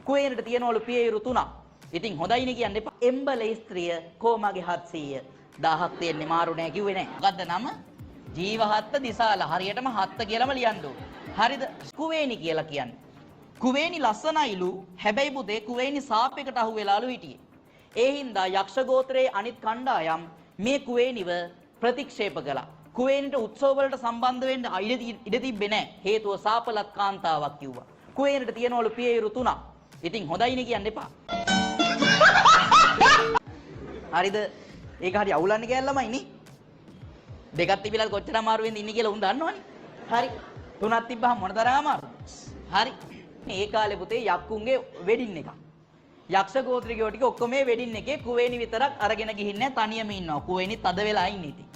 කුවේනට තියනවලු පියයුරු 3ක්. ඉතින් හොඳයිනේ කියන්න එපා. එම්බලේ ස්ත්‍රිය කොමගේ 700 1000ක් තියෙන්නේ මාරු නෑ කිව්වේ නෑ. මොකද්ද නම? ජීවහත්ත දිසාල. හරියටම හත්ත කියලාම ලියන්න ඕන. හරිද? කුවේනි කියලා කියන්නේ. කුවේනි ලස්සනයිලු. හැබැයි පුතේ කුවේනි සාපේකට අහු වෙලාලු හිටියේ. ඒ හින්දා යක්ෂ ගෝත්‍රයේ අනිත් කණ්ඩායම් මේ කුවේනිව ප්‍රතික්ෂේප කළා. කුවේනිට උත්සව වලට සම්බන්ධ වෙන්න ඉඩ තිබ්බේ නැහැ. හේතුව සාපලත් කාන්තාවක් කිව්වා. කුවේනිට තියනවලු පියයුරු 3ක්. ඉතින් හොඳයිනේ කියන්න එපා. හරිද? ඒක හරි අවුලන්නේ කියලා ළමයි නේ. දෙකක් තිබිලා කොච්චර අමාරු වෙන්ද ඉන්නේ කියලා උන් දන්නවනේ. හරි. 3ක් තිබ්බහම මොන තරම් අමාරුද? හරි. මේ කාලේ පුතේ යක්කුන්ගේ වෙඩින් එකක්. යක්ෂ ගෝත්‍රිකයෝ ටික ඔක්කොම මේ වෙඩින් එකේ කුවේනි විතරක් අරගෙන ගිහින් නැහැ තනියම ඉන්නවා. කුවේනිත් අද වෙලා ඉන්නේ ඉතින්.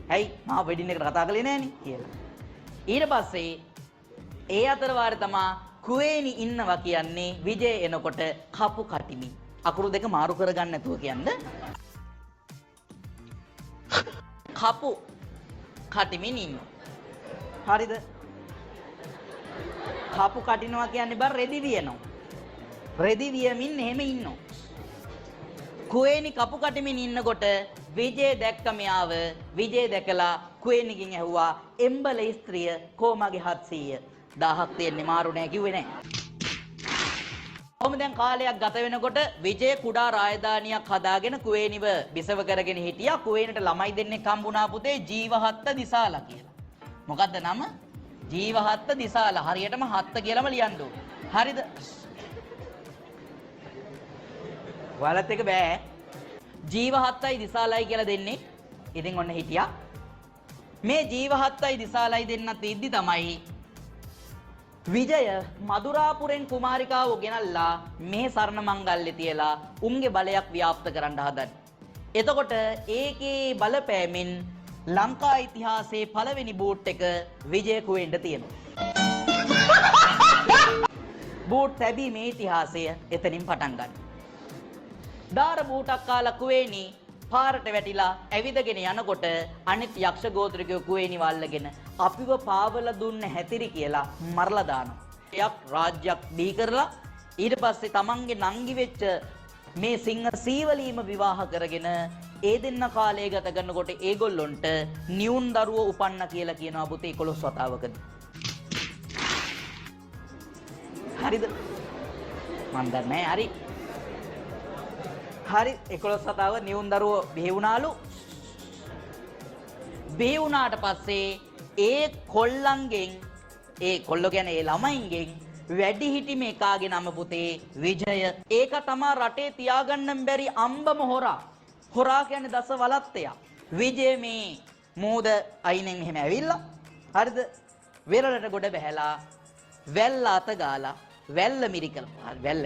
ඇයි මම වෙඩින් එකට කතා කළේ නෑනේ කියලා. ඊට පස්සේ ඒ අතර වාරේ තමා කුවේනි ඉන්නවා කියන්නේ විජය එනකොට කපු කටිමි. අකුරු දෙක මාරු කරගන්න නැතුව කියන්නේ. කපු කටිමින් ඉන්නවා. හරිද? කපු කටිනවා කියන්නේ බර රෙදි වියනවා. රෙදි වියමින් එහෙම ඉන්නවා. කුවේනි කපු කටිමින් ඉන්නකොට විජය දැක්ක මෙයාව. විජය දැකලා කුවේනිගෙන් ඇහුවා එම්බලේ ස්ත්‍රිය කොමගේ 700 1000ක් තියෙන්නේ මාරු නෑ කිව්වේ නෑ. කොහොම දැන් කාලයක් ගත වෙනකොට විජය කුඩා රාජධානියක් හදාගෙන කුවේනිව බිසව කරගෙන හිටියා. කුවේනට ළමයි දෙන්නෙක් හම්බුණා පුතේ ජීවහත්ත දිසාලා කියලා. මොකද්ද නම? ජීවහත්ත දිසාලා. හරියටම හත්ත කියලාම ලියන්න ඕන. හරිද? ඔයාලත් එක බෑ. ජීවහත්තයි දිසාලයි කියලා දෙන්නේ. ඉතින් ඔන්න හිටියා. මේ ජීවහත්තයි දිසාලයි දෙන්නත් ඉද්දි තමයි විජය මදුරාපුරෙන් කුමාරිකාව ගෙනල්ලා මේ සරණ මංගල්‍ය තියලා උන්ගේ බලයක් ව්‍යාප්ත කරන්න හදන්නේ. එතකොට ඒකේ බලපෑමෙන් ලංකා ඉතිහාසයේ පළවෙනි බූට් එක විජය කුවේන්ට තියෙනවා. බූට් තැබීමේ ඉතිහාසය එතනින් පටන් ගන්නවා. දාර බූටක් කාලා කුවේනි පාරට වැටිලා ඇවිදගෙන යනකොට අනිත් යක්ෂ ගෝත්‍රිකයෝ කුවේනිව අල්ලගෙන අපිව පාවල දුන්න හැතිරි කියලා මරලා දානවා. එයක් රාජ්‍යයක් බිහි කරලා ඊට පස්සේ තමන්ගේ නංගි වෙච්ච මේ සිංහ සීවලීම විවාහ කරගෙන ඒ දෙන්න කාලය ගත කරනකොට ඒගොල්ලොන්ට නියුන් දරුවෝ උපන්න කියලා කියනවා පුතේ 11 වතාවකදී. හරිද? මන් දන්නේ හරි. හරි 11 වතාව නියුන් දරුවෝ බිහි වුණාලු. බිහි වුණාට පස්සේ ඒ කොල්ලන්ගෙන් ඒ කොල්ලෝ කියන්නේ ඒ ළමයින්ගෙන් වැඩි හිටි මේකාගේ නම පුතේ විජය. ඒක තමයි රටේ තියාගන්න බැරි අම්බම හොරා. හොරා කියන්නේ දස වලත්තයා. විජය මේ මෝද අයිනෙන් එහෙම ඇවිල්ලා හරිද? වෙරළට ගොඩ බැහැලා වැල්ල අත ගාලා වැල්ල මිරිකලා. වැල්ල